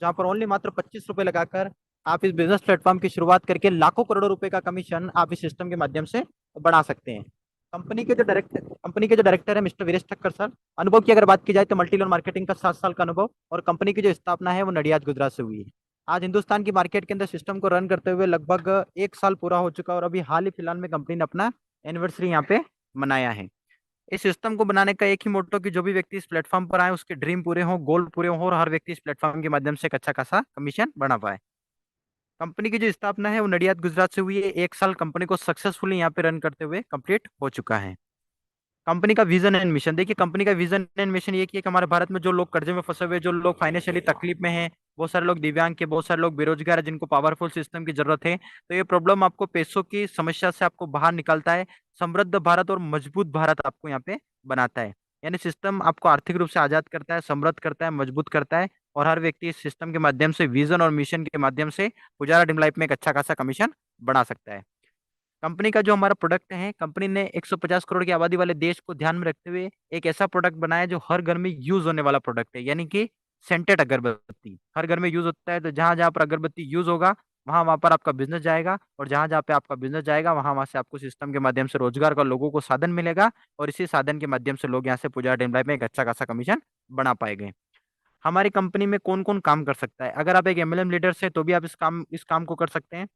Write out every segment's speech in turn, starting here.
जहाँ पर ओनली मात्र 25 रुपए लगाकर आप इस बिजनेस प्लेटफॉर्म की शुरुआत करके लाखों करोड़ों रुपए का कमीशन आप इस सिस्टम के माध्यम से बना सकते हैं। कंपनी के जो डायरेक्टर है मिस्टर वीरेश ठक्कर सर। अनुभव की अगर बात की जाए तो मल्टी लेवल मार्केटिंग का 7 साल का अनुभव, और कंपनी की जो स्थापना है वो नडियाद गुजरात से हुई है। आज हिंदुस्तान की मार्केट के अंदर सिस्टम को रन करते हुए लगभग 1 साल पूरा हो चुका है, और अभी हाल ही फिलहाल में कंपनी ने अपना एनिवर्सरी यहाँ पे मनाया है। इस सिस्टम को बनाने का एक ही मोटो कि जो भी व्यक्ति इस प्लेटफॉर्म पर आए उसके ड्रीम पूरे हों, गोल पूरे हों, और हर व्यक्ति इस प्लेटफॉर्म के माध्यम से एक अच्छा खासा कमीशन बना पाए। कंपनी की जो स्थापना है वो नडियाद गुजरात से हुई है। 1 साल कंपनी को सक्सेसफुली यहाँ पे रन करते हुए कंप्लीट हो चुका है। कंपनी का विजन एंड मिशन देखिए, कंपनी का विजन एंड मिशन ये कि हमारे भारत में जो लोग कर्जे में फंसे हुए, जो लोग फाइनेंशियली तकलीफ में हैं, बहुत सारे लोग दिव्यांग के, बहुत सारे लोग बेरोजगार है, जिनको पावरफुल सिस्टम की जरूरत है। तो ये प्रॉब्लम आपको पैसों की समस्या से आपको बाहर निकालता है, समृद्ध भारत और मजबूत भारत आपको यहाँ पे बनाता है। यानी सिस्टम आपको आर्थिक रूप से आजाद करता है, समृद्ध करता है, मजबूत करता है, और हर व्यक्ति इस सिस्टम के माध्यम से, विजन और मिशन के माध्यम से पुजारा ड्रीम लाइफ में एक अच्छा खासा कमीशन बना सकता है। कंपनी का जो हमारा प्रोडक्ट है, कंपनी ने 150 करोड़ की आबादी वाले देश को ध्यान में रखते हुए एक ऐसा प्रोडक्ट बनाया जो हर घर में यूज होने वाला प्रोडक्ट है, यानी कि सेंटेड अगरबत्ती हर घर में यूज होता है। तो जहां जहां पर अगरबत्ती यूज होगा वहां वहां पर आपका बिजनेस जाएगा, और जहां जहां पे आपका बिजनेस जाएगा वहां वहां से आपको सिस्टम के माध्यम से रोजगार का लोगों को साधन मिलेगा, और इसी साधन के माध्यम से लोग यहाँ से पूजा डेम लाइफ में एक अच्छा खासा कमीशन बना पाएंगे। हमारी कंपनी में कौन कौन काम कर सकता है? अगर आप एक एमएलएम लीडर से तो भी आप इस काम को कर सकते हैं।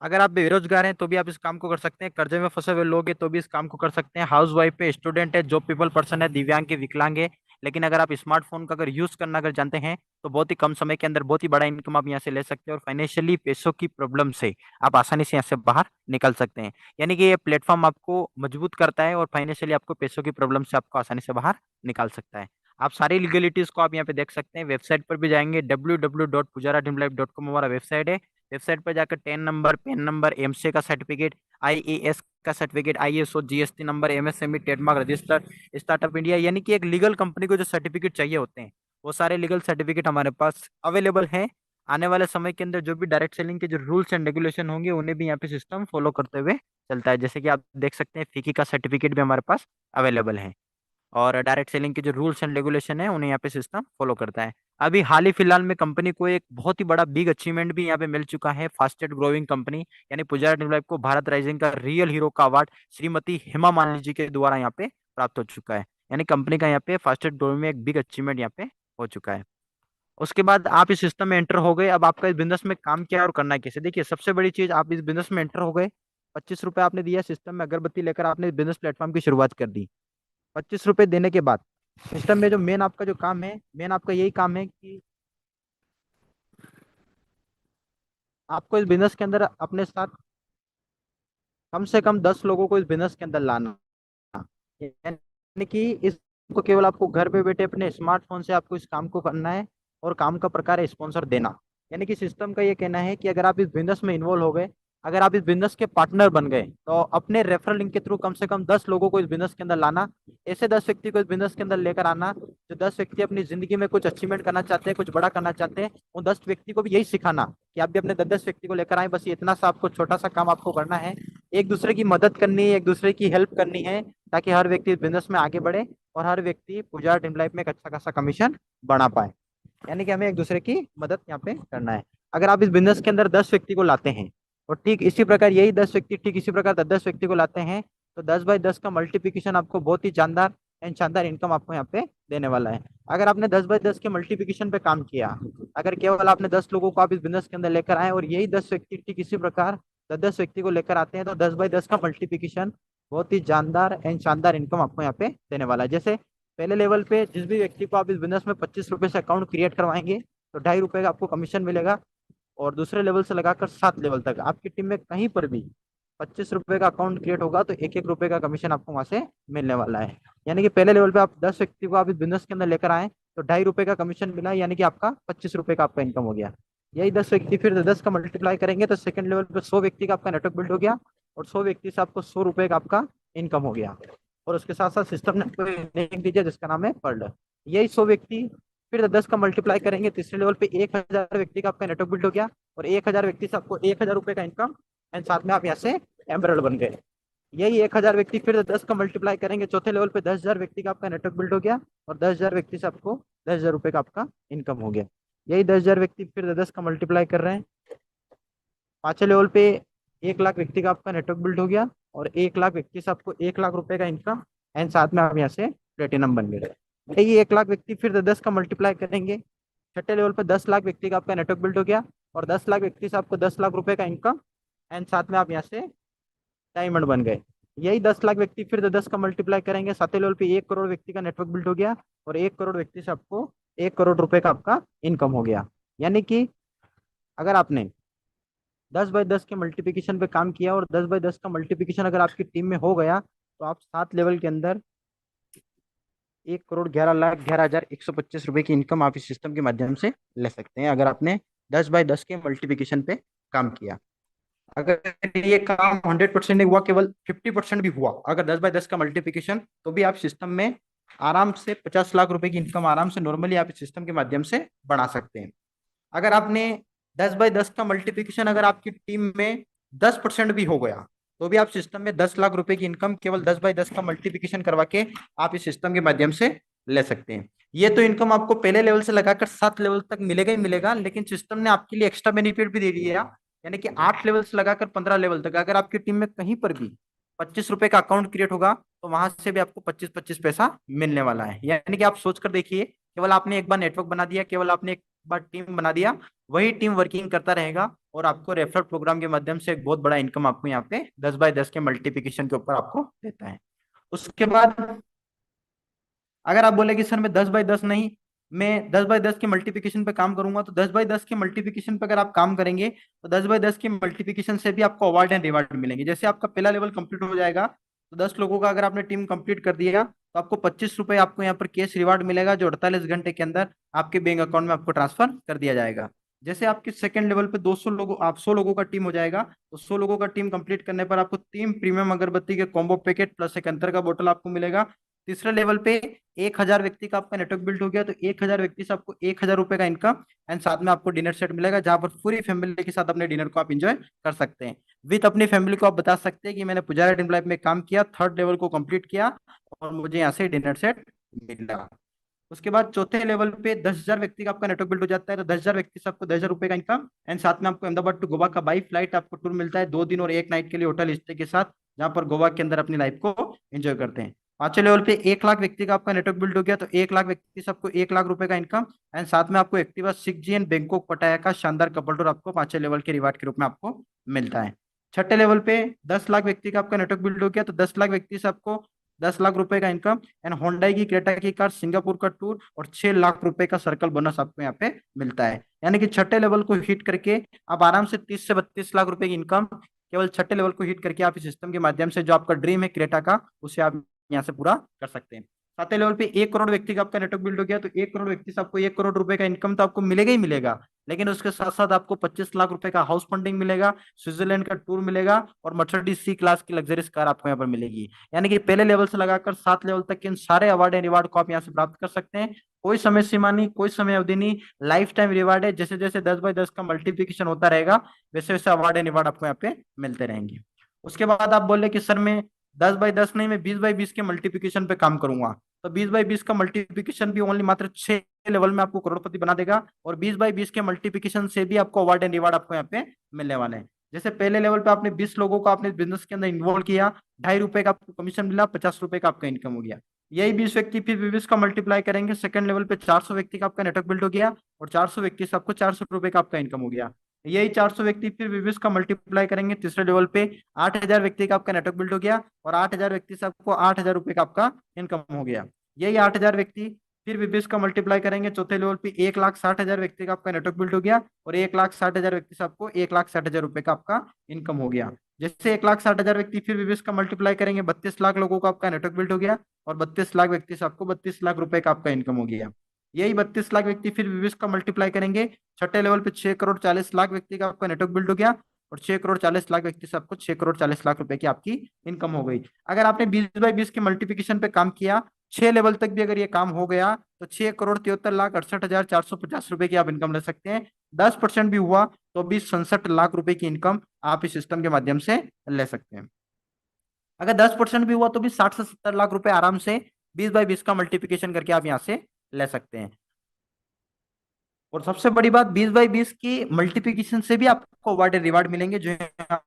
अगर आप बेरोजगार हैं तो भी आप इस काम को कर सकते हैं। कर्जे में फंसे हुए लोग हैं तो भी इस काम को कर सकते हैं। हाउस वाइफ है, स्टूडेंट है, जॉब पीपल पर्सन है, दिव्यांग के, विकलांग है। लेकिन अगर आप स्मार्टफोन का अगर यूज करना अगर जानते हैं तो बहुत ही कम समय के अंदर बहुत ही बड़ा इनकम आप यहाँ से ले सकते हैं, और फाइनेंशियली पैसों की प्रॉब्लम से आप आसानी से यहाँ से बाहर निकल सकते हैं। यानी कि ये प्लेटफॉर्म आपको मजबूत करता है, और फाइनेंशियली आपको पैसों की प्रॉब्लम से आपको आसानी से बाहर निकाल सकता है। आप सारी लीगलिटीज को आप यहाँ पे देख सकते हैं। वेबसाइट पर भी जाएंगे, www.pujaradreamlife.com हमारा वेबसाइट है। वेबसाइट पर जाकर ten number, PAN number, MCA का सर्टिफिकेट, आईएएस का certificate, ISO, GST number, MSME, trademark register, startup India, यानी कि एक लीगल कंपनी को जो सर्टिफिकेट चाहिए होते हैं वो सारे लीगल सर्टिफिकेट हमारे पास अवेलेबल हैं। आने वाले समय के अंदर जो भी डायरेक्ट सेलिंग के जो रूल्स एंड रेगुलेशन होंगे उन्हें भी यहाँ पे सिस्टम फॉलो करते हुए चलता है। जैसे कि आप देख सकते हैं फिकी का सर्टिफिकेट भी हमारे पास अवेलेबल है, और डायरेक्ट सेलिंग के जो रूल्स एंड रेगुलेशन है उन्हें यहाँ पे सिस्टम फॉलो करता है। अभी हाल ही फिलहाल में कंपनी को एक बहुत ही बड़ा बिग अचीवमेंट भी यहाँ पे मिल चुका है, फास्टेस्ट ग्रोइंग कंपनी, यानी पुजारा टेक्नोलॉजी को भारत राइजिंग का रियल हीरो का अवार्ड श्रीमती हेमा मालिनी जी के द्वारा यहाँ पे प्राप्त हो चुका है। यानी कंपनी का यहाँ पे फास्टेस्ट ग्रोइंग में एक बिग अचीवमेंट यहाँ पे हो चुका है। उसके बाद आप इस सिस्टम में एंटर हो गए। अब आपका इस बिजनेस में काम क्या है और करना है कैसे, देखिए सबसे बड़ी चीज, आप इस बिजनेस में एंटर हो गए। 25 रुपए आपने दिया, सिस्टम में अगरबत्ती लेकर आपने बिजनेस प्लेटफॉर्म की शुरुआत कर दी। 25 रुपए देने के बाद सिस्टम में जो मेन आपका जो काम है, मेन आपका यही काम है कि आपको इस बिजनेस के अंदर अपने साथ कम से कम 10 लोगों को इस बिजनेस के अंदर लाना। यानी कि इसको केवल आपको घर पे बैठे अपने स्मार्टफोन से आपको इस काम को करना है, और काम का प्रकार है स्पॉन्सर देना। यानी कि सिस्टम का ये कहना है कि अगर आप इस बिजनेस में इन्वॉल्व हो गए, अगर आप इस बिजनेस के पार्टनर बन गए, तो अपने रेफरल लिंक के थ्रू कम से कम 10 लोगों को इस बिजनेस के अंदर लाना। ऐसे 10 व्यक्ति को इस बिजनेस के अंदर लेकर आना जो 10 व्यक्ति अपनी जिंदगी में कुछ अचीवमेंट करना चाहते हैं, कुछ बड़ा करना चाहते हैं। उन 10 व्यक्ति को भी यही सिखाना कि आप भी अपने 10 10 व्यक्ति को लेकर आए, बस ये इतना सा आपको छोटा सा काम आपको करना है। एक दूसरे की मदद करनी है, एक दूसरे की हेल्प करनी है, ताकि हर व्यक्ति इस बिजनेस में आगे बढ़े, और हर व्यक्ति पूजा ड्रीम लाइफ में एक अच्छा खासा कमीशन बना पाए। यानी कि हमें एक दूसरे की मदद यहाँ पे करना है। अगर आप इस बिजनेस के अंदर 10 व्यक्ति को लाते हैं, और ठीक इसी प्रकार यही 10 व्यक्ति ठीक इसी प्रकार 10 10 व्यक्ति को लाते हैं, तो 10 बाई 10 का मल्टीप्लिकेशन आपको बहुत ही जानदार एंड शानदार इनकम आपको यहाँ पे देने वाला है। अगर आपने 10 बाई 10 के मल्टीप्लिकेशन पे काम किया, अगर केवल आपने 10 लोगों को आप इस बिजनेस के अंदर लेकर आए, और यही 10 व्यक्ति ठीक इसी प्रकार 10 10 व्यक्ति को लेकर आते हैं, तो 10 बाई 10 का मल्टीप्लिकेशन बहुत ही जानदार एंड शानदार इनकम आपको यहाँ पे देने वाला है। जैसे पहले लेवल पे जिस भी व्यक्ति को आप इस बिजनेस में 25 रुपए से अकाउंट क्रिएट करवाएंगे तो 2.5 रुपए का आपको कमीशन मिलेगा, और दूसरे लेवल से लगाकर 7 लेवल तक आपकी टीम में कहीं पर भी 25 रुपए का अकाउंट क्रिएट होगा तो 1 1 रुपए का कमीशन आपको वहां से मिलने वाला है। यानी कि पहले लेवल पे आप 10 व्यक्ति को आप इस बिजनेस के अंदर लेकर आए तो 2.5 रुपए का कमीशन मिला, यानी कि आपका 25 रुपए का आपका इनकम हो गया। यही 10 व्यक्ति फिर 10 का मल्टीप्लाई करेंगे तो सेकंड लेवल पे 100 व्यक्ति का आपका नेटवर्क बिल्ड हो गया, और 100 व्यक्ति से आपको 100 रुपए का आपका इनकम हो गया। और उसके साथ साथ सिस्टम ने आपको लिंक दीजिए जिसका नाम है पर्ल। यही 100 व्यक्ति फिर 10 का मल्टीप्लाई करेंगे, तीसरे लेवल पे 1,000 व्यक्ति का आपका नेटवर्क बिल्ड हो गया, और 1,000 व्यक्ति से आपको 1,000 रुपए का इनकम, एंड साथ में आप यहाँ से एमरल्ड बन गए। यही 1,000 व्यक्ति फिर 10 का मल्टीप्लाई करेंगे, चौथे लेवल पे 10,000 व्यक्ति का आपका नेटवर्क बिल्ड हो गया, और 10,000 व्यक्ति से आपको 10,000 रुपए का आपका इनकम हो गया। यही 10,000 व्यक्ति फिर 10 का मल्टीप्लाई कर रहे हैं। पांचवें लेवल पे 1 लाख व्यक्ति का आपका नेटवर्क बिल्ड हो गया, और 1 लाख व्यक्ति से आपको 1 लाख रुपए का इनकम, एंड साथ में आप यहाँ से प्लेटिनम बन गए। यही 1 लाख व्यक्ति फिर 10 का मल्टीप्लाई करेंगे। छठे लेवल पे 10 लाख व्यक्ति का आपका नेटवर्क बिल्ड हो गया, और 10 लाख व्यक्ति से आपको 10 लाख रुपए का इनकम, एंड साथ में आप यहाँ से डायमंड बन गए। यही 10 लाख व्यक्ति फिर 10 का मल्टीप्लाई करेंगे, सातवें लेवल पे 1 करोड़ व्यक्ति का नेटवर्क बिल्ड हो गया, और 1 करोड़ व्यक्ति से आपको 1 करोड़ रुपए का आपका इनकम हो गया। यानी कि अगर आपने 10 बाय 10 के मल्टीप्लिकेशन पे काम किया, और 10 बाय 10 का मल्टीप्लिकेशन अगर आपकी टीम में हो गया, तो आप 7 लेवल के अंदर 1,11,11,125 रुपए की इनकम आप इस सिस्टम के माध्यम से ले सकते हैं, अगर आपने 10 बाय 10 के मल्टीप्लिकेशन पे काम किया। अगर ये काम 100% नहीं हुआ, केवल 50% भी हुआ, अगर 10 बाय 10 का मल्टीप्लिकेशन, तो भी आप सिस्टम में आराम से 50 लाख रुपए की इनकम आराम से नॉर्मली आप इस सिस्टम के माध्यम से बढ़ा सकते हैं। अगर आपने 10 बाय 10 का मल्टीप्लिकेशन अगर आपकी टीम में 10% भी हो गया, तो भी आप सिस्टम में 10 लाख रुपए की इनकम केवल 10 बाय 10 का मल्टीप्लिकेशन करवा के आप इस सिस्टम के माध्यम से ले सकते हैं। ये तो इनकम आपको पहले लेवल से लगाकर 7 लेवल तक मिलेगा ही मिलेगा, लेकिन सिस्टम ने आपके लिए एक्स्ट्रा बेनिफिट भी दे दिया। यानी कि 8 लेवल से लगाकर 15 लेवल तक अगर आपकी टीम में कहीं पर भी 25 रुपए का अकाउंट क्रिएट होगा, तो वहां से भी आपको 25-25 पैसा मिलने वाला है। यानी कि आप सोच कर देखिए, केवल आपने एक बार नेटवर्क बना दिया, केवल आपने एक बार टीम बना दिया, वही टीम वर्किंग करता रहेगा, और आपको रेफरल प्रोग्राम के माध्यम से एक बहुत बड़ा इनकम आपको यहाँ पे 10 बाय 10 के मल्टीप्लिकेशन के ऊपर आपको देता है। उसके बाद अगर आप बोले कि सर मैं 10 बाय 10 नहीं, मैं 10 बाय 10 के मल्टीप्लिकेशन पे काम करूंगा, तो 10 बाय 10 के मल्टीप्लिकेशन पे अगर आप काम करेंगे, तो 10 बाय 10 के मल्टीप्लिकेशन से भी आपको अवार्ड एंड रिवार्ड मिलेंगे। जैसे आपका पहला लेवल कंप्लीट हो जाएगा, तो 10 लोगों का अगर आपने टीम कंप्लीट कर दिया, तो आपको 25 रुपए आपको यहाँ पर कैश रिवार्ड मिलेगा, जो 48 घंटे के अंदर आपके बैंक अकाउंट में आपको ट्रांसफर कर दिया जाएगा। जैसे आपके सेकंड लेवल पे 200 लोगों, आप 100 लोगों का टीम हो जाएगा, तो 100 लोगों का टीम कंप्लीट करने पर आपको 3 प्रीमियम अगरबत्ती के कॉम्बो पैकेट प्लस एक अंतर का बोतल आपको मिलेगा। तीसरे लेवल पे 1,000 व्यक्ति का आपका नेटवर्क बिल्ड हो गया, तो 1,000 व्यक्ति से आपको 1,000 रुपए का इनकम, एंड साथ में आपको डिनर सेट मिलेगा, जहां पर पूरी फैमिली के साथ अपने डिनर को आप इंजॉय कर सकते हैं। विथ अपनी फैमिली को आप बता सकते हैं कि मैंने पुजारा ड्रीम लाइफ में काम किया, 3rd लेवल को कंप्लीट किया, और मुझे यहाँ से डिनर सेट मिला। उसके बाद चौथे लेवल पे 10,000 व्यक्ति का आपका नेटवर्क बिल्ड हो जाता है, तो 10,000 व्यक्ति से आपको 10,000 रुपए का इनकम, एंड साथ में आपको अहमदाबाद टू गोवा का बाई फ्लाइट आपको टूर मिलता है, 2 दिन और 1 नाइट के लिए होटल स्टे के साथ, जहां पर गोवा के अंदर अपनी लाइफ को एंजॉय करते हैं। पांचवें लेवल पे 1 लाख व्यक्ति का आपका नेटवर्क बिल्ड हो गया, तो 1 लाख व्यक्ति से आपको 1 लाख रुपए का इनकम, एंड साथ में आपको एक्टिवा 6G एंड बैंकॉक पटाया का शानदार कपल टूर आपको 5वें लेवल के रिवार्ड के रूप में आपको मिलता है। छठे लेवल पे 10 लाख व्यक्ति का आपका नेटवर्क बिल्ड हो गया, तो 10 लाख व्यक्ति से आपको 10 लाख रुपए का इनकम, एंड होंडाई की क्रेटा की कार सिंगापुर का टूर, और 6 लाख रुपए का सर्कल बोनस आपको यहाँ पे मिलता है। यानी कि छठे लेवल को हिट करके आप आराम से 30 से 32 लाख रुपए की इनकम केवल छठे लेवल को हिट करके आप इस सिस्टम के माध्यम से, जो आपका ड्रीम है क्रेटा का, उसे आप यहाँ से पूरा कर सकते हैं। सातवें लेवल पे 1 करोड़ व्यक्ति का आपका नेटवर्क बिल्ड हो गया, तो 1 करोड़ व्यक्ति से आपको 1 करोड़ रुपए का इनकम तो आपको मिलेगा ही मिलेगा, लेकिन उसके साथ साथ आपको 25 लाख रुपए का हाउस फंडिंग मिलेगा, स्विट्जरलैंड का टूर मिलेगा, और मर्सिडीज सी क्लास की लग्जरियस कार आपको यहाँ पर मिलेगी। यानी कि पहले लेवल से लगाकर 7 लेवल तक के इन सारे अवार्ड एंड रिवार्ड को आप यहाँ से प्राप्त कर सकते हैं। कोई समय सीमा नहीं, कोई समय अवधि नहीं, लाइफ टाइम रिवार्ड है। जैसे जैसे 10 बाय 10 का मल्टीप्लिकेशन होता रहेगा, वैसे वैसे अवार्ड एंड रिवार्ड आपको यहाँ पे मिलते रहेंगे। उसके बाद आप बोले कि सर मैं 10 बाय 10 नहीं, मैं 20 बाय 20 के मल्टीप्लिकेशन पे काम करूंगा, तो 20 बाय 20 का मल्टीप्लिकेशन भी ओनली मात्र 6 लेवल में आपको करोड़पति बना देगा, और 20 बाय 20 के मल्टीप्लिकेशन से भी आपको अवार्ड एंड रिवार्ड आपको यहाँ पे मिलने वाले हैं। जैसे पहले लेवल पे आपने 20 लोगों को आपने बिजनेस के अंदर इन्वॉल्व किया, 2.5 रुपए का आपको कमीशन मिला, 50 रुपए का आपका इनकम हो गया। यही 20 व्यक्ति फिर 20 का मल्टीप्लाई करेंगे, सेकंड लेवल पे 400 व्यक्ति का आपका नेटवर्क बिल्ड हो गया, और 400 व्यक्ति से आपको 400 रुपए का आपका इनकम हो गया। यही 400 व्यक्ति फिर 20 का मल्टीप्लाई करेंगे, तीसरे लेवल पे 8,000 व्यक्ति का आपका नेटवर्क बिल्ड हो गया, और 8,000 व्यक्ति से आपको 8,000 रुपए का आपका इनकम हो गया। यही 8,000 व्यक्ति फिर 20 का मल्टीप्लाई करेंगे, चौथे लेवल पे 1,60,000 व्यक्ति का आपका नेटवर्क बिल्ड हो गया, और 1,60,000 व्यक्ति से आपको 1,60,000 रुपए का आपका इनकम हो गया। जैसे 1,60,000 व्यक्ति फिर 20 का मल्टीप्लाई करेंगे, 32 लाख लोगों का आपका नेटवर्क बिल्ड हो गया, और 32 लाख व्यक्ति से आपको 32 लाख रुपए का आपका इनकम हो गया। यही 32 लाख व्यक्ति फिर 20 का मल्टीप्लाई करेंगे, छठे लेवल पे 6 करोड़ 40 लाख व्यक्ति का आपका नेटवर्क बिल्ड हो गया, और 6 करोड़ 40 लाख व्यक्ति से आपको 6 करोड़ 40 लाख रुपए की आपकी इनकम हो गई। अगर आपने 20 बाय 20 के मल्टीप्लिकेशन पे काम किया, 6 लेवल तक भी अगर ये काम हो गया, तो 6 करोड़ 73 लाख 68,450 रुपए की आप इनकम ले सकते हैं। 10% भी हुआ, तो भी 67 लाख रुपए की इनकम आप इस सिस्टम के माध्यम से ले सकते हैं। अगर 10% भी हुआ, तो भी 60 से 70 लाख रुपए आराम से 20 बाय 20 का मल्टीप्लिकेशन करके आप यहाँ से ले सकते हैं। और सबसे बड़ी बात, 20/20 की मल्टीप्लिकेशन से भी आपको अवार्ड रिवार्ड मिलेंगे, जो यहाँ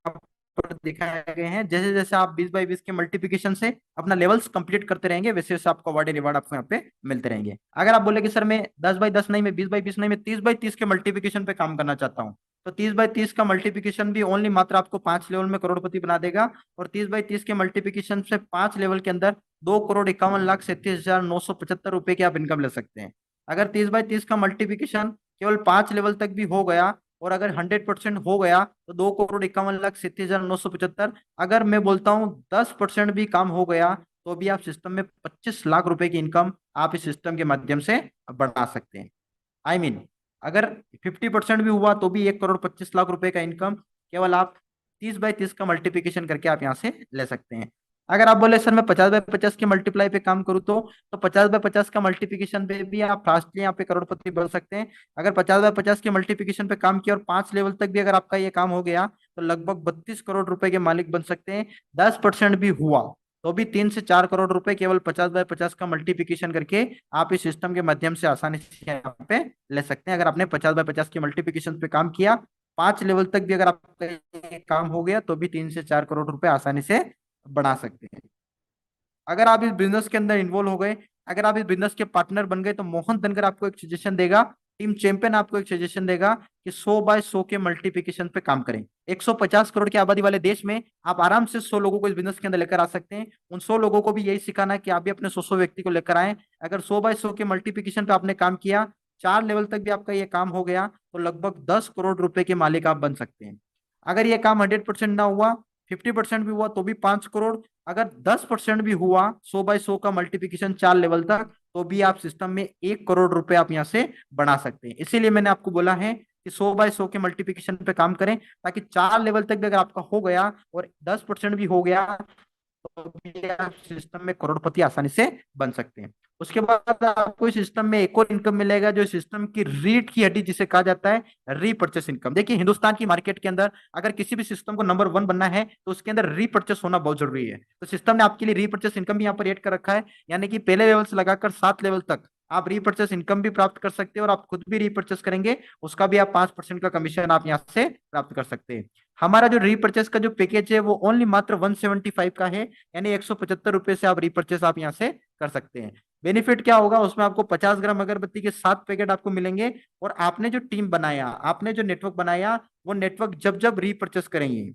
पर दिखाए गए हैं। जैसे जैसे आप 20/20 के मल्टीप्लिकेशन से अपना लेवल्स कंप्लीट करते रहेंगे, वैसे वैसे आपको अवार्ड रिवार्ड आपको यहाँ पे मिलते रहेंगे। अगर आप बोले कि सर मैं 10/10 नहीं, मैं 20/20 नहीं, मैं 30/30 के मल्टीप्लिकेशन पे काम करना चाहता हूँ, तो 30/30 का मल्टीप्लिकेशन भी ओनली मात्र आपको 5 लेवल में करोड़पति बना देगा। और 30/30 के मल्टीप्लिकेशन से 5 लेवल के अंदर 2,51,37,975 रुपए की आप इनकम ले सकते हैं। अगर 30/30 का मल्टीप्लिकेशन केवल 5 लेवल तक भी हो गया, और अगर 100% हो गया, तो 2,51,37,975। अगर मैं बोलता हूँ 10% भी काम हो गया, तो भी आप सिस्टम में 25 लाख रुपए की इनकम आप इस सिस्टम के माध्यम से बढ़ा सकते हैं। आई मीन, अगर 50% भी हुआ तो भी 1,25 लाख रुपए का इनकम केवल आप 30/30 का मल्टीप्लिकेशन करके आप यहाँ से ले सकते हैं। अगर आप बोले सर मैं 50/50 के मल्टीप्लाई पे काम करूँ, तो 50/50 का मल्टीप्लिकेशन पे भी आप फास्टली यहाँ पे करोड़पति बन सकते हैं। अगर 50/50 के मल्टीप्लिकेशन पे काम किया और 5 लेवल तक भी अगर आपका ये काम हो गया, तो लगभग 32 करोड़ रुपए के मालिक बन सकते हैं। 10% भी हुआ तो भी 3 से 4 करोड़ रुपए केवल 50/50 का मल्टीप्लिकेशन करके आप इस सिस्टम के माध्यम से आसानी से यहाँ पे ले सकते हैं। अगर आपने 50/50 के मल्टीप्लिकेशन पे काम किया, 5 लेवल तक भी अगर आपका ये काम हो गया, तो भी 3 से 4 करोड़ रुपए आसानी से बना सकते हैं। अगर आप इस बिजनेस के अंदर इन्वॉल्व हो गए, अगर आप इस बिजनेस के पार्टनर बन गए, तो मोहन धनकर आपको एक सजेशन देगा, टीम चैंपियन आपको एक सजेशन देगा कि 100/100 के मल्टीप्लिकेशन पे काम करें। 150 करोड़ की आबादी वाले देश में आप आराम से 100 लोगों को इस बिजनेस के अंदर लेकर आ सकते हैं। उन 100 लोगों को भी यही सिखाना है कि आप भी अपने 100 व्यक्ति को लेकर आए। अगर 100/100 के मल्टीप्लिकेशन पे आपने काम किया, 4 लेवल तक भी आपका ये काम हो गया, तो लगभग 10 करोड़ रुपए के मालिक आप बन सकते हैं। अगर ये काम 100% ना हुआ, 50% भी हुआ, तो भी 5 करोड़। अगर 10% भी हुआ, 100/100 का मल्टीप्लिकेशन 4 लेवल तक, तो भी आप सिस्टम में 1 करोड़ रुपए आप यहाँ से बना सकते हैं। इसीलिए मैंने आपको बोला है कि 100/100 के मल्टीप्लिकेशन पे काम करें, ताकि 4 लेवल तक भी अगर आपका हो गया और 10% भी हो गया, तो भी आप सिस्टम में करोड़पति आसानी से बन सकते हैं। उसके बाद आपको इस सिस्टम में एक और इनकम मिलेगा, जो सिस्टम की रीढ़ की हड्डी जिसे कहा जाता है, रीपर्चेस इनकम। देखिए, हिंदुस्तान की मार्केट के अंदर अगर किसी भी सिस्टम को नंबर 1 बनना है, तो उसके अंदर रीपर्चेस होना बहुत जरूरी है। तो सिस्टम ने आपके लिए रीपर्चेस इनकम भी यहाँ पर एड कर रखा है, यानी कि पहले लेवल से लगाकर 7 लेवल तक आप रीपर्चेस इनकम भी प्राप्त कर सकते हैं, और आप खुद भी रीपर्चेस करेंगे, उसका भी आप 5% का कमीशन आप यहाँ से प्राप्त कर सकते हैं। हमारा जो रीपर्चेस का जो पैकेज है, वो ओनली मात्र 175 का है, यानी 175 रुपए से आप रिपर्चेस आप यहाँ से कर सकते हैं। बेनिफिट क्या होगा उसमें, आपको 50 ग्राम अगरबत्ती के 7 पैकेट आपको मिलेंगे। और आपने जो टीम बनाया, आपने जो नेटवर्क बनाया, वो नेटवर्क जब जब रीपर्चेस करेंगे,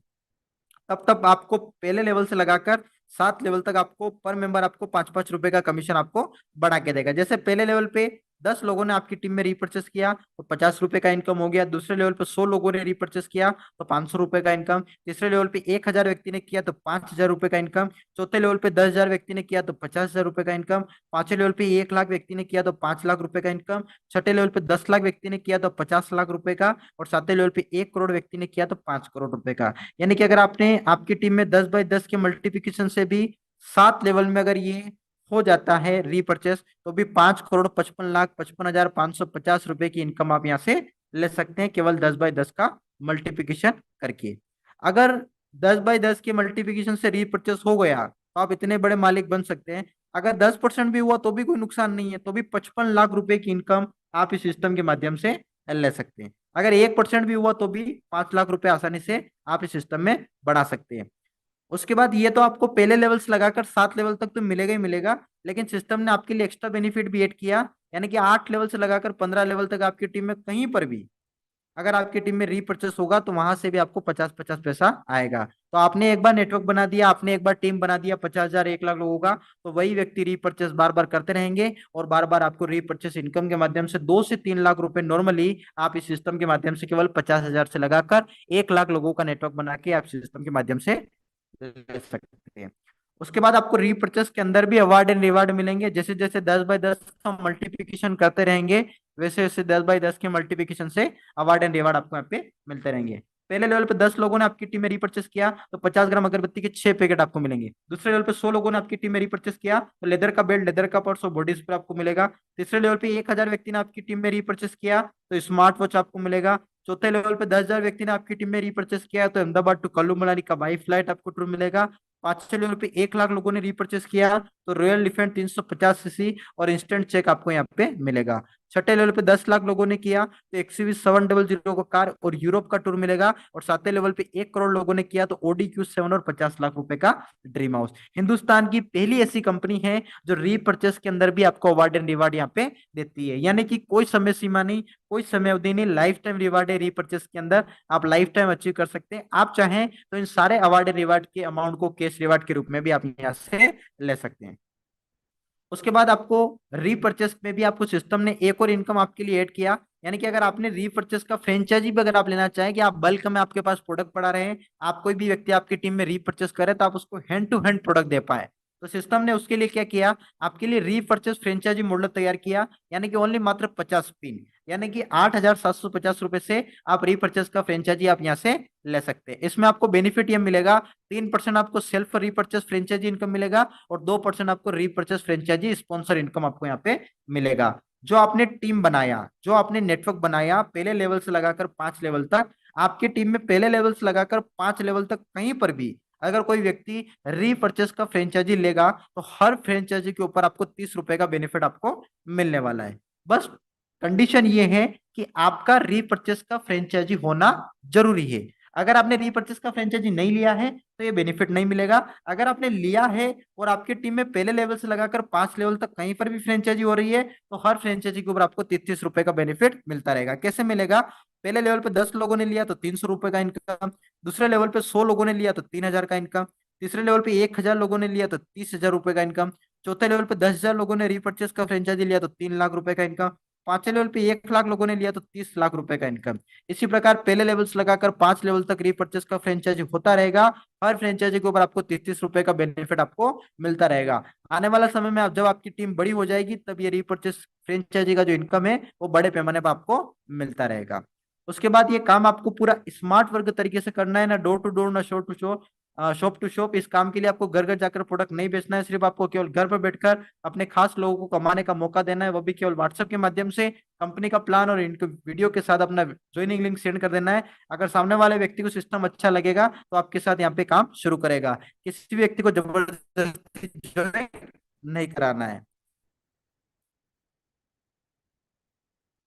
तब तब आपको पहले लेवल से लगाकर 7 लेवल तक आपको पर मेंबर आपको 5-5 रुपए का कमीशन आपको बढ़ा के देगा। जैसे पहले लेवल पे 10 लोगों ने आपकी टीम में रिपर्चेस किया, तो 50 रुपए का इनकम हो गया। दूसरे लेवल पे 100 लोगों ने रिपर्चेस किया, तो 500 रुपए का इनकम। तीसरे लेवल पे 1,000 व्यक्ति ने किया, तो 5,000 रुपए का इनकम। चौथे लेवल पे 10,000 व्यक्ति ने किया, तो 50,000 रुपए का इनकम। पांचवें लेवल पे 1 लाख व्यक्ति ने किया, तो 5 लाख रुपए का इनकम। छठे लेवल पे 10 लाख व्यक्ति ने किया, तो 50 लाख रुपए का। और सातवें लेवल पे 1 करोड़ व्यक्ति ने किया, तो 5 करोड़ रुपए का। यानी कि अगर आपने आपकी टीम में 10/10 के मल्टीप्लिकेशन से भी 7 लेवल में अगर ये हो जाता है रीपर्चेस, तो भी 5,55,55,550 रुपए की इनकम आप यहाँ से ले सकते हैं, केवल 10/10 का मल्टीप्लिकेशन करके। अगर 10/10 के मल्टीप्लिकेशन से रीपर्चेस हो गया, तो आप इतने बड़े मालिक बन सकते हैं। अगर 10% भी हुआ, तो भी कोई नुकसान नहीं है, तो भी 55 लाख रुपए की इनकम आप इस सिस्टम के माध्यम से ले सकते हैं। अगर 1% भी हुआ, तो भी 5 लाख रुपए आसानी से आप इस सिस्टम में बढ़ा सकते हैं। उसके बाद ये तो आपको पहले लेवल से लगाकर 7 लेवल तक तो मिलेगा ही मिलेगा, लेकिन सिस्टम ने आपके लिए एक्स्ट्रा बेनिफिट भी ऐड किया, यानी कि 8 लेवल से लगाकर 15 लेवल तक आपकी टीम में कहीं पर भी अगर आपकी टीम में रीपर्चेस होगा, तो वहां से भी आपको 50-50 पैसा आएगा। तो आपने एक बार नेटवर्क बना दिया, आपने एक बार टीम बना दिया 50,000 1 लाख लोगों का, तो वही व्यक्ति रीपर्चेस बार बार करते रहेंगे, और बार बार आपको रीपर्चेस इनकम के माध्यम से 2 से 3 लाख रुपए नॉर्मली आप इस सिस्टम के माध्यम से केवल 50,000 से लगाकर 1 लाख लोगों का नेटवर्क बना के आप सिस्टम के माध्यम से ले सकते हैं। उसके बाद आपको रीपर्चेस के अंदर भी अवार्ड एंड रिवार्ड मिलेंगे। जैसे जैसे 10/10 का मल्टीप्लिकेशन करते रहेंगे, वैसे वैसे 10/10 के मल्टीप्लिकेशन से अवार्ड एंड रिवार्ड आपको यहाँ पे मिलते रहेंगे। पहले लेवल पे 10 लोगों ने आपकी टीम में रिपर्चेस किया, तो 50 ग्राम अगरबत्ती के 6 पैकेट आपको मिलेंगे। दूसरे लेवल पे 100 लोगों ने आपकी टीम में रिपर्चेस किया, तो लेदर का बेल्ट, लेदर का पर्स और बॉडी स्प्रे आपको मिलेगा। तीसरे लेवल पे 1,000 व्यक्ति ने आपकी टीम में रिपर्चेस किया, तो स्मार्ट वॉच आपको मिलेगा। चौथे लेवल पे 10,000 व्यक्ति ने आपकी टीम में रिपर्चेस किया, तो अहमदाबाद टू कुल्लू मनाली का बाई फ्लाइट आपको टूर मिलेगा। पांचवें लेवल पे 1 लाख लोगों ने रिपर्चेस किया, तो रॉयल एलिफेंट 350 सीसी और इंस्टेंट चेक आपको यहाँ पे मिलेगा। छठे लेवल पे 10 लाख लोगों ने किया तो XUV 700 का कार और यूरोप का टूर मिलेगा। और सातवें लेवल पे 1 करोड़ लोगों ने किया तो ODQ 7 और 50 लाख रुपए का ड्रीम हाउस। हिंदुस्तान की पहली ऐसी कंपनी है जो रीपर्चेस के अंदर भी आपको अवार्ड एंड रिवार्ड यहाँ पे देती है, यानी कि कोई समय सीमा नहीं, कोई समय अवधि नहीं, लाइफ टाइम रिवार्ड है रीपर्चेस के अंदर। आप लाइफ टाइम अचीव कर सकते हैं। आप चाहें तो इन सारे अवार्ड एंड रिवार्ड के अमाउंट को कैश रिवार्ड के रूप में भी आप यहाँ से ले सकते हैं। उसके बाद आपको रीपर्चेस में भी आपको सिस्टम ने एक और इनकम आपके लिए ऐड किया, यानी कि अगर आपने रीपर्चेस का फ्रेंचाइजी भी अगर आप लेना चाहें कि आप बल्क में आपके पास प्रोडक्ट पड़ा रहे, आप कोई भी व्यक्ति आपकी टीम में रीपर्चेस करे तो आप उसको हैंड टू हैंड प्रोडक्ट दे पाए, तो सिस्टम ने उसके लिए क्या किया, आपके लिए रीपर्चेस फ्रेंचाइजी मॉडल तैयार किया, यानी कि ओनली मात्र 50 पिन, यानी कि 8,750 रुपए से आप रीपर्चेस का फ्रेंचाइजी आप यहाँ से ले सकते हैं। इसमें आपको बेनिफिट ये मिलेगा, 3% आपको सेल्फ रीपर्चेस फ्रेंचाइजी इनकम मिलेगा और 2% आपको रीपर्चेस फ्रेंचाइजी स्पॉन्सर इनकम आपको यहाँ पे मिलेगा। जो आपने टीम बनाया, जो आपने नेटवर्क बनाया पहले लेवल से लगाकर 5 लेवल तक, आपकी टीम में पहले लेवल से लगाकर 5 लेवल तक कहीं पर भी अगर कोई व्यक्ति रीपर्चेस का फ्रेंचाइजी लेगा तो हर फ्रेंचाइजी के ऊपर आपको 30 रुपए का बेनिफिट आपको मिलने वाला है। बस कंडीशन ये है कि आपका रीपर्चेस का फ्रेंचाइजी होना जरूरी है। अगर आपने रीपर्चेस का फ्रेंचाइजी नहीं लिया है तो ये बेनिफिट नहीं मिलेगा। अगर आपने लिया है और आपकी टीम में पहले लेवल से लगाकर 5 लेवल तक कहीं पर भी फ्रेंचाइजी हो रही है तो हर फ्रेंचाइजी के ऊपर आपको 30 रुपए का बेनिफिट मिलता रहेगा। कैसे मिलेगा, पहले लेवल पे 10 लोगों ने लिया तो 300 रुपए का इनकम, दूसरे लेवल पे 100 लोगों ने लिया तो 3,000 का इनकम, तीसरे लेवल पे 1,000 लोगों ने लिया तो 30,000 रुपए का इनकम, चौथे लेवल पे 10,000 लोगों ने रीपर्चेस का फ्रेंचाइजी लिया तो 3 लाख रुपए का इनकम, पांचवें लेवल पे 1 लाख लोगों ने लिया तो 30 लाख रुपए का इनकम। इसी प्रकार पहले लेवल से लगाकर 5 लेवल तक रीपर्चेस का फ्रेंचाइजी होता रहेगा। हर फ्रेंचाइजी के ऊपर आपको 30-30 रुपए का बेनिफिट आपको मिलता रहेगा। आने वाला समय में आप जब आपकी टीम बड़ी हो जाएगी तब ये रीपर्चेस फ्रेंचाइजी का जो इनकम है वो बड़े पैमाने पर आपको मिलता रहेगा। उसके बाद ये काम आपको पूरा स्मार्ट वर्क तरीके से करना है, ना डोर टू डोर, ना शोर टू शोर, शॉप टू शॉप। इस काम के लिए आपको घर घर जाकर प्रोडक्ट नहीं बेचना है, सिर्फ आपको केवल घर पर बैठकर अपने खास लोगों को कमाने का मौका देना है, वो भी केवल व्हाट्सएप के माध्यम से। कंपनी का प्लान और इनको वीडियो के साथ अपना ज्वाइनिंग लिंक सेंड कर देना है। अगर सामने वाले व्यक्ति को सिस्टम अच्छा लगेगा तो आपके साथ यहाँ पे काम शुरू करेगा। किसी भी व्यक्ति को जबरदस्ती ज्वाइन नहीं कराना है।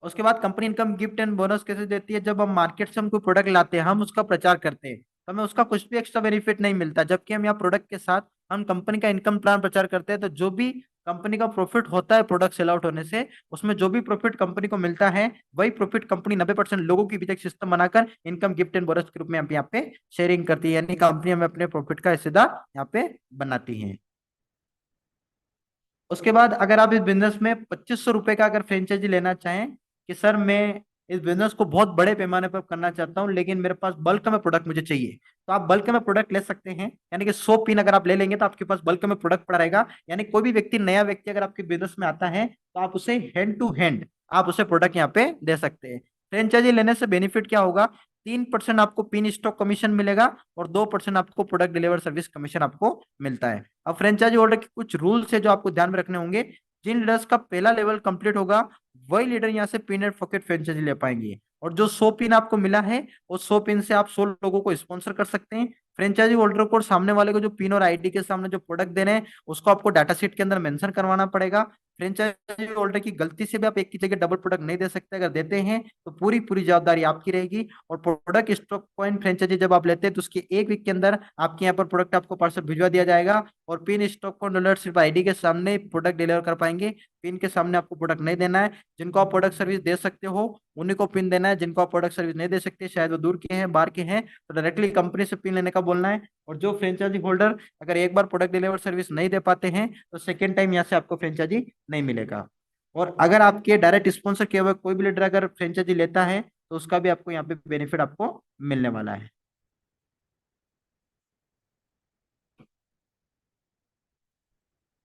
उसके बाद company income gift and bonus कैसे देती है, जब हम मार्केट से हम कोई प्रोडक्ट लाते हैं, हम उसका प्रचार करते हैं तो हमें उसका कुछ भी एक्स्ट्रा बेनिफिट नहीं मिलता, जबकि हम यहाँ प्रोडक्ट के साथ हम कंपनी का इनकम प्लान प्रचार करते हैं तो जो भी कंपनी का प्रॉफिट होता है प्रोडक्ट सेल आउट होने से, उसमें जो भी प्रॉफिट कंपनी को मिलता है वही प्रॉफिट कंपनी 90% लोगों की भी एक सिस्टम बनाकर इनकम गिफ्ट एंड बोनस के रूप में यहाँ पे शेयरिंग करती है, यानी कंपनी हमें अपने प्रॉफिट का हिस्सेदार यहाँ पे बनाती है। उसके बाद अगर आप इस बिजनेस में 2500 रुपए का अगर फ्रेंचाइजी लेना चाहें कि सर मैं इस बिजनेस को बहुत बड़े पैमाने पर करना चाहता हूं लेकिन मेरे पास बल्क में प्रोडक्ट मुझे चाहिए, तो आप बल्क में प्रोडक्ट ले सकते हैं। यानी कि 100 पिन अगर आप ले लेंगे तो आपके पास बल्क में प्रोडक्ट पड़ा रहेगा। यानी कोई भी व्यक्ति, नया व्यक्ति अगर आपके बिजनेस में आता है तो आप उसे हैंड टू हैंड आप उसे प्रोडक्ट यहाँ पे दे सकते हैं। फ्रेंचाइजी लेने से बेनिफिट क्या होगा, 3% आपको पिन स्टॉक कमीशन मिलेगा और 2% आपको प्रोडक्ट डिलीवर सर्विस कमीशन आपको मिलता है। अब फ्रेंचाइजी होल्डर के कुछ रूल्स है जो आपको ध्यान में रखने होंगे। जिन लीडर्स का पहला लेवल कंप्लीट होगा वही लीडर यहाँ से पिन एंड पॉकेट फ्रेंचाइजी ले पाएंगे, और जो 100 पिन आपको मिला है वो 100 पिन से आप 100 लोगों को स्पॉन्सर कर सकते हैं। फ्रेंचाइजी होल्डर को और सामने वाले को जो पिन और आईडी के सामने जो प्रोडक्ट देने हैं उसको आपको डाटा शीट के अंदर मेंशन करवाना पड़ेगा। फ्रेंचाइजी होल्डर की गलती से भी आप एक की जगह डबल प्रोडक्ट नहीं दे सकते, अगर देते हैं तो पूरी पूरी जवाबदारी आपकी रहेगी। और प्रोडक्ट स्टॉक पॉइंट फ्रेंचाइजी जब आप लेते हैं तो उसके एक वीक के अंदर आपके यहाँ पर प्रोडक्ट आपको पार्सल भिजवा दिया जाएगा। और पिन स्टॉक पॉइंट होल्डर सिर्फ आईडी के सामने प्रोडक्ट डिलीवर कर पाएंगे, पिन के सामने आपको प्रोडक्ट नहीं देना है। जिनको आप प्रोडक्ट सर्विस दे सकते हो उन्हीं को पिन देना है, जिनको आप प्रोडक्ट सर्विस नहीं दे सकते, शायद वो दूर के हैं, बाहर के हैं, तो डायरेक्टली कंपनी से पिन लेने का बोलना है। और जो फ्रेंचाइजी होल्डर अगर एक बार प्रोडक्ट डिलीवर सर्विस नहीं दे पाते हैं तो सेकेंड टाइम यहाँ से आपको फ्रेंचाइजी नहीं मिलेगा। और अगर आपके डायरेक्ट स्पॉन्सर किए हुए कोई भी लीडर अगर फ्रेंचाइजी लेता है तो उसका भी आपको यहाँ पे बेनिफिट आपको मिलने वाला है।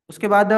उसके बाद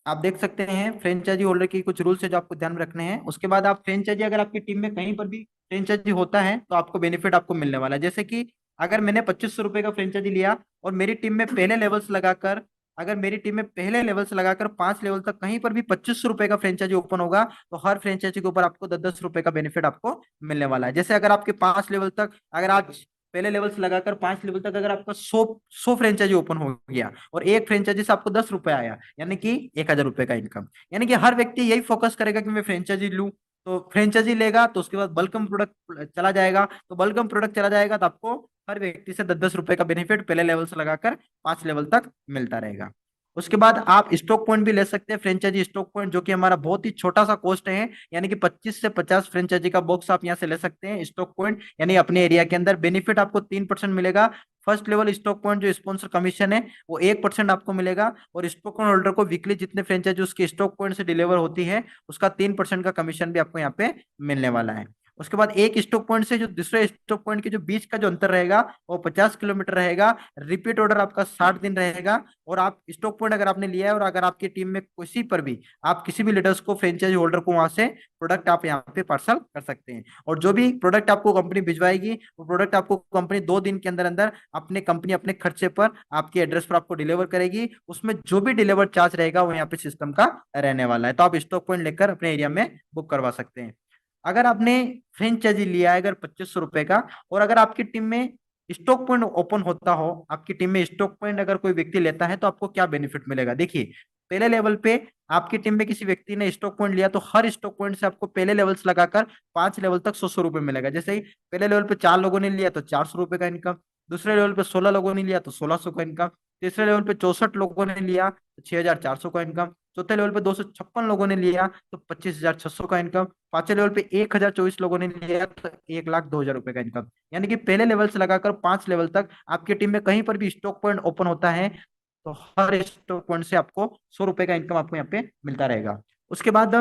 आप देख सकते हैं फ्रेंचाइजी होल्डर की कुछ रूल्स है जो आपको ध्यान में रखने हैं। उसके बाद आप फ्रेंचाइजी अगर आपकी टीम में कहीं पर भी फ्रेंचाइजी होता है तो आपको बेनिफिट आपको मिलने वाला है। जैसे कि अगर मैंने 2500 रुपए का फ्रेंचाइजी लिया और मेरी टीम में पहले लेवल से लगाकर, अगर मेरी टीम में पहले लेवल से लगाकर 5 लेवल तक कहीं पर भी 2500 रुपए का फ्रेंचाइजी ओपन होगा तो हर फ्रेंचाइजी के ऊपर आपको 10-10 रुपए का बेनिफिट आपको मिलने वाला है। जैसे अगर आपके 5 लेवल तक अगर आज पहले लेवल से लगाकर 5 लेवल तक अगर आपका 100 फ्रेंचाइजी ओपन हो गया और एक फ्रेंचाइजी से आपको 10 रुपए आया, यानी कि 1,000 रुपए का इनकम। यानी कि हर व्यक्ति यही फोकस करेगा कि मैं फ्रेंचाइजी लूं। तो फ्रेंचाइजी लेगा तो उसके बाद बल्कम प्रोडक्ट चला जाएगा, तो बल्कम प्रोडक्ट चला जाएगा तो आपको हर व्यक्ति से 10-10 रुपए का बेनिफिट पहले लेवल से लगाकर 5 लेवल तक मिलता रहेगा। उसके बाद आप स्टॉक पॉइंट भी ले सकते हैं, फ्रेंचाइजी स्टॉक पॉइंट, जो कि हमारा बहुत ही छोटा सा कॉस्ट है, यानी कि 25 से 50 फ्रेंचाइजी का बॉक्स आप यहाँ से ले सकते हैं स्टॉक पॉइंट, यानी अपने एरिया के अंदर। बेनिफिट आपको 3% मिलेगा। फर्स्ट लेवल स्टॉक पॉइंट जो स्पॉन्सर कमीशन है वो 1% आपको मिलेगा, और स्टॉक पॉइंट होल्डर को वीकली जितने फ्रेंचाइजी उसके स्टॉक पॉइंट से डिलीवर होती है उसका 3% का कमीशन भी आपको यहाँ पे मिलने वाला है। उसके बाद एक स्टॉक पॉइंट से जो दूसरे स्टॉक पॉइंट के जो बीच का जो अंतर रहेगा वो 50 किलोमीटर रहेगा। रिपीट ऑर्डर आपका 60 दिन रहेगा। और आप स्टॉक पॉइंट अगर आपने लिया है और अगर आपकी टीम में किसी पर भी आप किसी भी लीडर्स को फ्रेंचाइजी होल्डर को वहां से प्रोडक्ट आप यहाँ पे पार्सल कर सकते हैं। और जो भी प्रोडक्ट आपको कंपनी भिजवाएगी वो प्रोडक्ट आपको कंपनी 2 दिन के अंदर अंदर अपने कंपनी अपने खर्चे पर आपके एड्रेस पर आपको डिलीवर करेगी। उसमें जो भी डिलीवर चार्ज रहेगा वो यहाँ पे सिस्टम का रहने वाला है। तो आप स्टॉक पॉइंट लेकर अपने एरिया में बुक करवा सकते हैं। अगर आपने फ्रेंचाइजी लिया है अगर 2500 रुपए का, और अगर आपकी टीम में स्टॉक पॉइंट ओपन होता हो, आपकी टीम में स्टॉक पॉइंट अगर कोई व्यक्ति लेता है तो आपको क्या बेनिफिट मिलेगा। देखिए, पहले लेवल पे आपकी टीम में किसी व्यक्ति ने स्टॉक पॉइंट लिया तो हर स्टॉक पॉइंट से आपको पहले लेवल से लगाकर 5 लेवल तक 100-100 रुपए मिलेगा। जैसे ही पहले लेवल पे 4 लोगों ने लिया तो 400 रुपए का इनकम, दूसरे लेवल पे 16 लोगों ने लिया तो 1600 का इनकम, तीसरे लेवल पे 64 लोगों ने लिया तो 6400 का इनकम, चौथे लेवल पे 256 लोगों ने लिया तो 25,600 का इनकम, पांचवें लेवल पे 1024 लोगों ने लिया तो 1,02,000 रुपए का इनकम। यानी कि पहले लेवल से लगाकर 5 लेवल तक आपकी टीम में कहीं पर भी स्टॉक पॉइंट ओपन होता है तो हर स्टॉक पॉइंट से आपको 100 रुपए का इनकम आपको यहाँ पे मिलता रहेगा। उसके बाद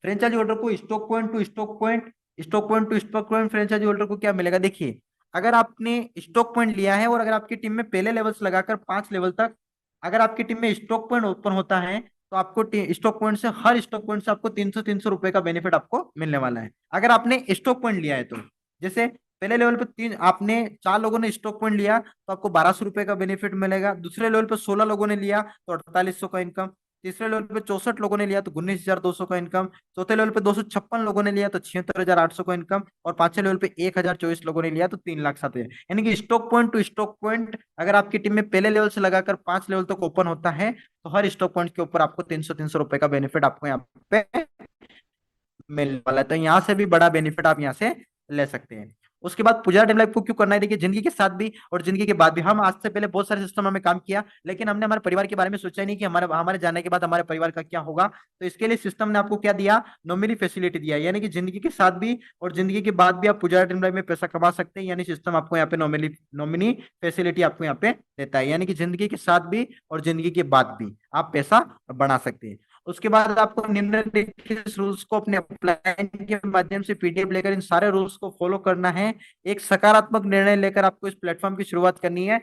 फ्रेंचाइजी होल्डर को stock point to stock point, stock point to stock point franchisee holder को क्या मिलेगा। देखिए, अगर आपने स्टॉक पॉइंट लिया है और अगर आपकी टीम में पहले लेवल से लगाकर 5 लेवल तक अगर आपकी टीम में स्टॉक पॉइंट ओपन होता है तो आपको स्टॉक पॉइंट से हर स्टॉक पॉइंट से आपको 300-300 रुपए का बेनिफिट आपको मिलने वाला है। अगर आपने स्टॉक पॉइंट लिया है तो जैसे पहले लेवल पे तीन आपने 4 लोगों ने स्टॉक पॉइंट लिया तो आपको 1,200 रुपए का बेनिफिट मिलेगा। दूसरे लेवल पे 16 लोगों ने लिया तो 4,800 का इनकम, तीसरे लेवल पे 64 लोगों ने लिया तो 19,200 का इनकम, चौथे लेवल पे 256 लोगों ने लिया तो 76,800 का इनकम, और पांचवें लेवल पे 1,024 लोगों ने लिया तो 3,07,000। यानी कि stock point to stock point अगर आपकी टीम में पहले लेवल से लगाकर 5 लेवल तक ओपन होता है तो हर स्टॉक पॉइंट के ऊपर आपको 300-300 रुपए का बेनिफिट आपको यहाँ पे मिलने वाला है। तो यहाँ से भी बड़ा बेनिफिट आप यहाँ से ले सकते हैं। उसके बाद पुजारा टीम लाइफ को क्यों करना है, देखिए, जिंदगी के साथ भी और जिंदगी के बाद भी। हम आज से पहले बहुत सारे सिस्टम में काम किया लेकिन हमने हमारे परिवार के बारे में सोचा ही नहीं कि हमारे हमारे जाने के बाद हमारे परिवार का क्या होगा। तो इसके लिए सिस्टम ने आपको क्या दिया, नॉमिनी फैसिलिटी दिया, यानी कि जिंदगी के साथ भी और जिंदगी के बाद भी आप पुजारा टीम लाइफ में पैसा कमा सकते हैं। यानी सिस्टम आपको यहाँ पे नॉमिनी नॉमिनी फैसिलिटी आपको यहाँ पे देता है, यानी कि जिंदगी के साथ भी और जिंदगी के बाद भी आप पैसा बना सकते हैं। उसके बाद आपको निम्नलिखित रूल्स को अपने प्लान के माध्यम से पीडीएफ लेकर इन सारे रूल्स को फॉलो करना है। एक सकारात्मक निर्णय लेकर आपको इस प्लेटफॉर्म की शुरुआत करनी है।